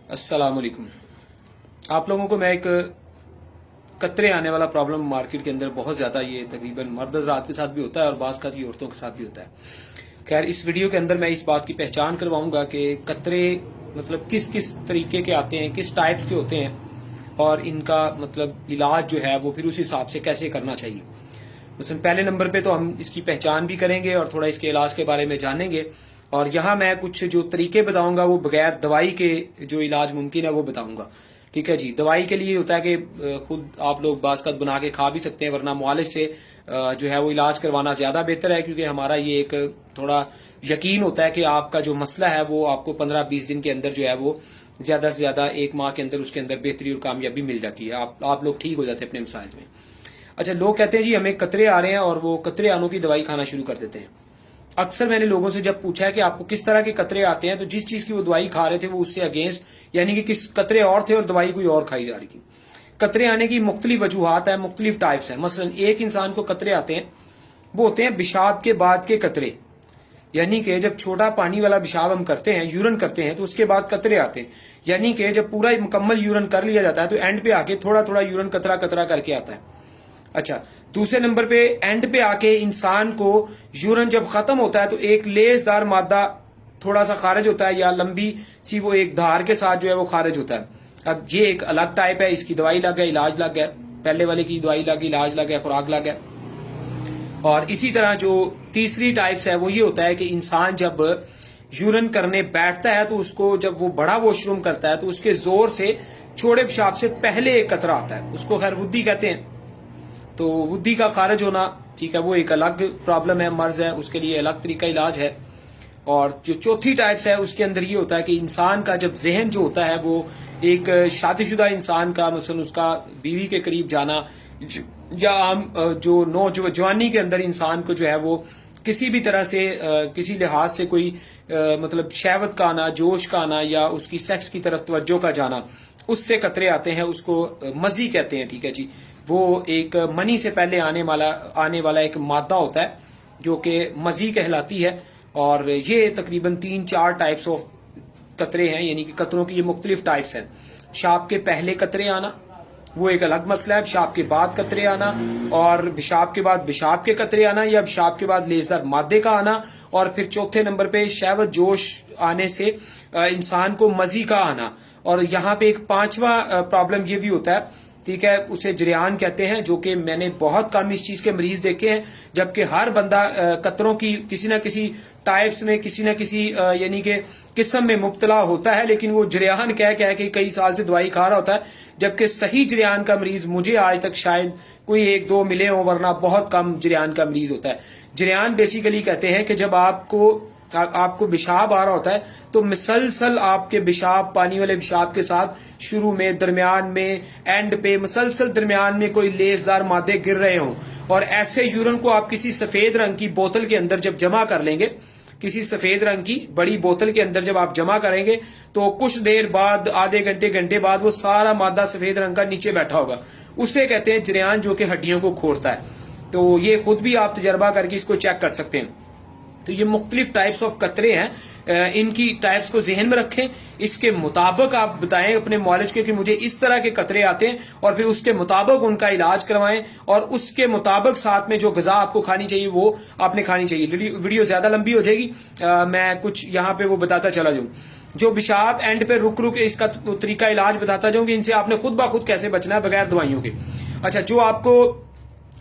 अस्सलाम वालेकुम। आप लोगों को मैं एक कतरे आने वाला प्रॉब्लम मार्केट के अंदर बहुत ज़्यादा, ये तकरीबन मर्द हज़रात के साथ भी होता है और बाज़ का औरतों के साथ भी होता है। खैर, इस वीडियो के अंदर मैं इस बात की पहचान करवाऊंगा कि कतरे मतलब किस किस तरीके के आते हैं, किस टाइप्स के होते हैं और इनका मतलब इलाज जो है वो फिर उस हिसाब से कैसे करना चाहिए। मसलन पहले नंबर पे तो हम इसकी पहचान भी करेंगे और थोड़ा इसके इलाज के बारे में जानेंगे। और यहाँ मैं कुछ जो तरीके बताऊंगा वो बगैर दवाई के जो इलाज मुमकिन है वो बताऊंगा। ठीक है जी। दवाई के लिए होता है कि खुद आप लोग बाज़ बना के खा भी सकते हैं, वरना मुआलिज से जो है वो इलाज करवाना ज़्यादा बेहतर है, क्योंकि हमारा ये एक थोड़ा यकीन होता है कि आपका जो मसला है वो आपको 15-20 दिन के अंदर जो है वो ज़्यादा से ज़्यादा 1 माह के अंदर उसके अंदर बेहतरी और कामयाबी मिल जाती है। आप लोग ठीक हो जाते हैं अपने मसाइल में। अच्छा, लोग कहते हैं जी हमें कतरे आ रहे हैं और वो कतरे आनों की दवाई खाना शुरू कर देते हैं। अक्सर मैंने लोगों से जब पूछा है कि आपको किस तरह के कतरे आते हैं, तो जिस चीज की वो दवाई खा रहे थे वो उससे अगेंस्ट, यानी कि किस कतरे और थे और दवाई कोई और खाई जा रही थी। कतरे आने की मुख्तलिफ वजूहात है, मुख्तलिफ टाइप्स है। मसलन एक इंसान को कतरे आते हैं, वो होते हैं पेशाब के बाद के कतरे, यानी कि जब छोटा पानी वाला पेशाब हम करते हैं, यूरन करते हैं, तो उसके बाद कतरे आते हैं। यानी कि जब पूरा मुकम्मल यूरन कर लिया जाता है तो एंड पे आके थोड़ा थोड़ा यूरन कतरा कतरा करके आता है। अच्छा, दूसरे नंबर पे एंड पे आके इंसान को यूरन जब खत्म होता है तो एक लेसदार मादा थोड़ा सा खारिज होता है, या लंबी सी वो एक धार के साथ जो है वो खारिज होता है। अब ये एक अलग टाइप है, इसकी दवाई लग गया, इलाज लग गया। पहले वाले की दवाई लग गई, इलाज लग गया, खुराक लग गया। और इसी तरह जो तीसरी टाइप्स है वो ये होता है कि इंसान जब यूरन करने बैठता है तो उसको जब वो बड़ा वॉशरूम करता है तो उसके जोर से छोटे पेशाब से पहले एक कतरा आता है, उसको खैर वुद्दी कहते हैं। तो वुद्दी का खारिज होना, ठीक है, वो एक अलग प्रॉब्लम है, मर्ज है, उसके लिए अलग तरीका इलाज है। और जो चौथी टाइप्स है उसके अंदर ये होता है कि इंसान का जब जहन जो होता है वो एक शादीशुदा इंसान का, मसलन उसका बीवी के करीब जाना, या आम जो नौजवानी के अंदर इंसान को जो है वो किसी भी तरह से किसी लिहाज से कोई मतलब शहवत का आना, जोश का आना, या उसकी सेक्स की तरफ तवज्जो का जाना, उससे कतरे आते हैं। उसको मजी कहते हैं। ठीक है जी। वो एक मनी से पहले आने वाला एक मादा होता है जो कि मजी कहलाती है। और ये तकरीबन 3-4 टाइप्स ऑफ कतरे हैं, यानी कि कतरों की ये मुख्तलिफ टाइप्स हैं। पेशाब के पहले कतरे आना वो एक अलग मसला है, पेशाब के बाद कतरे आना, और पेशाब के बाद पेशाब के कतरे आना, या पेशाब के बाद लेजदार मादे का आना, और फिर चौथे नंबर पे शहवत जोश आने से इंसान को मजी का आना। और यहाँ पे एक पांचवा प्रॉब्लम ये भी होता है, ठीक है, उसे जरियान कहते हैं, जो कि मैंने बहुत कम इस चीज के मरीज देखे हैं, जबकि हर बंदा कतरों की किसी ना किसी टाइप्स में, किसी ना किसी यानी कि किस्म में मुब्तला होता है, लेकिन वो जरियान कह के कई साल से दवाई खा रहा होता है। जबकि सही जरियान का मरीज मुझे आज तक शायद कोई 1-2 मिले हो, वरना बहुत कम जरियान का मरीज होता है। जरियान बेसिकली कहते हैं कि जब आपको पेशाब आ रहा होता है तो मुसलसल आपके पेशाब पानी वाले पेशाब के साथ शुरू में, दरमियान में, एंड पे मुसलसल दरमियान में कोई लेसदार मादे गिर रहे हों। और ऐसे यूरन को आप किसी सफेद रंग की बोतल के अंदर जब जमा कर लेंगे, किसी सफेद रंग की बड़ी बोतल के अंदर जब आप जमा करेंगे तो कुछ देर बाद, आधे घंटे बाद वो सारा मादा सफेद रंग का नीचे बैठा होगा। उसे कहते हैं जरियान, जो कि हड्डियों को खोरता है। तो ये खुद भी आप तजर्बा करके इसको चेक कर सकते हैं। तो ये मुख्तलिफ टाइप्स ऑफ कतरे हैं, इनकी टाइप्स को जहन में रखें। इसके मुताबिक आप बताएं अपने मौलिज के कि मुझे इस तरह के कतरे आते हैं, और फिर उसके मुताबिक उनका इलाज करवाएं, और उसके मुताबिक साथ में जो गजा आपको खानी चाहिए वो आपने खानी चाहिए। वीडियो ज्यादा लंबी हो जाएगी, मैं कुछ यहाँ पे वो बताता चला जाऊं। जो पेशाब एंड पे रुक इसका तरीका इलाज बताता जाऊं कि इनसे आपने खुद ब खुद कैसे बचना है बगैर दवाइयों के। अच्छा, जो आपको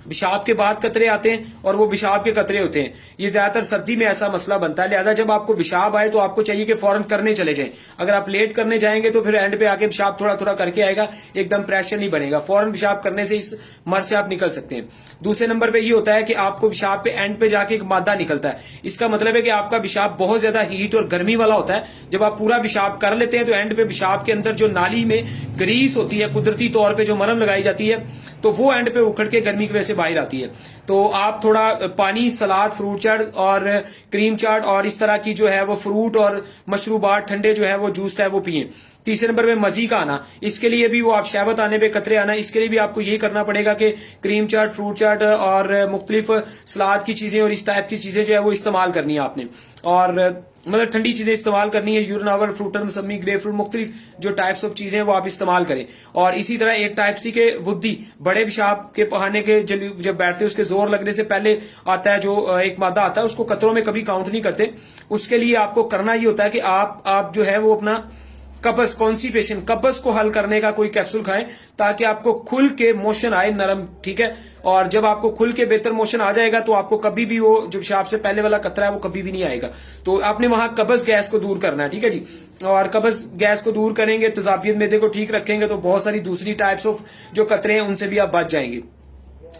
पेशाब के बाद कतरे आते हैं और वो पेशाब के कतरे होते हैं, ये ज्यादातर सर्दी में ऐसा मसला बनता है। लिहाजा जब आपको पेशाब आए तो आपको चाहिए कि फौरन करने चले जाएं। अगर आप लेट करने जाएंगे तो फिर एंड पे आके पेशाब थोड़ा थोड़ा करके आएगा, एकदम प्रेशर नहीं बनेगा। फौरन पेशाब करने से इस मर्ज से आप निकल सकते हैं। दूसरे नंबर पे ये होता है कि आपको पेशाब पे एंड पे जाके एक मादा निकलता है। इसका मतलब है कि आपका पेशाब बहुत ज्यादा हीट और गर्मी वाला होता है। जब आप पूरा पेशाब कर लेते हैं तो एंड पे पेशाब के अंदर जो नाली में ग्रीस होती है, कुदरती तौर पर जो मरहम लगाई जाती है, तो वो एंड पे उखड़ के गर्मी की वजह से बाहर आती है। तो आप थोड़ा पानी, सलाद, फ्रूट चाट और क्रीम चाट और इस तरह की जो है वो फ्रूट और मशरूबात, ठंडे जो है वो जूस है वो पिए। तीसरे नंबर पे मजी का आना, इसके लिए भी वो आप शहवत आने पे कतरे आना, इसके लिए भी आपको यही करना पड़ेगा कि क्रीम चाट, फ्रूट चाट और मुख्तलिफ सलाद की चीजें और इस टाइप की चीजें जो है वो इस्तेमाल करनी है आपने। और मतलब ठंडी चीजें इस्तेमाल करनी है, यूरिन आवर, फ्रूटर, मौसमी, ग्रेप फ्रूट, मुख्तलिफ जो टाइप्स ऑफ चीजें हैं वो आप इस्तेमाल करें। और इसी तरह एक टाइप सी के वुद्दी, बड़े पेशाब के बहाने के जब बैठते हैं उसके जोर लगने से पहले आता है जो एक मादा आता है, उसको कतरों में कभी काउंट नहीं करते। उसके लिए आपको करना ये होता है कि आप जो है वो अपना कब्ज, कॉन्स्टिपेशन, कब्ज को हल करने का कोई कैप्सूल खाएं ताकि आपको खुल के मोशन आए नरम, ठीक है। और जब आपको खुल के बेहतर मोशन आ जाएगा तो आपको कभी भी वो जो पेशाब से पहले वाला कतरा है वो कभी भी नहीं आएगा। तो आपने वहां कब्ज गैस को दूर करना है, ठीक है जी। और कब्ज गैस को दूर करेंगे, तेजाबियत मैदे को ठीक रखेंगे तो बहुत सारी दूसरी टाइप्स ऑफ जो कतरे हैं उनसे भी आप बच जाएंगे,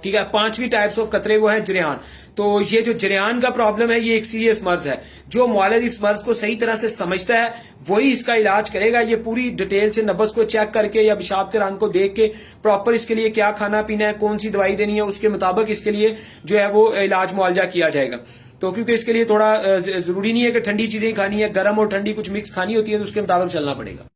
ठीक है। 5वीं टाइप्स ऑफ कतरे वो है जरियान। तो ये जो जरियान का प्रॉब्लम है ये एक सीरियस मर्ज है। जो मुआलिज इस मर्ज को सही तरह से समझता है वही इसका इलाज करेगा। ये पूरी डिटेल से नब्ज को चेक करके या पेशाब के रंग को देख के प्रॉपर इसके लिए क्या खाना पीना है, कौन सी दवाई देनी है, उसके मुताबिक इसके लिए जो है वो इलाज मुआवजा किया जाएगा। तो क्योंकि इसके लिए थोड़ा जरूरी नहीं है कि ठंडी चीजें खानी है, गर्म और ठंडी कुछ मिक्स खानी होती है, तो उसके मुताबिक चलना पड़ेगा।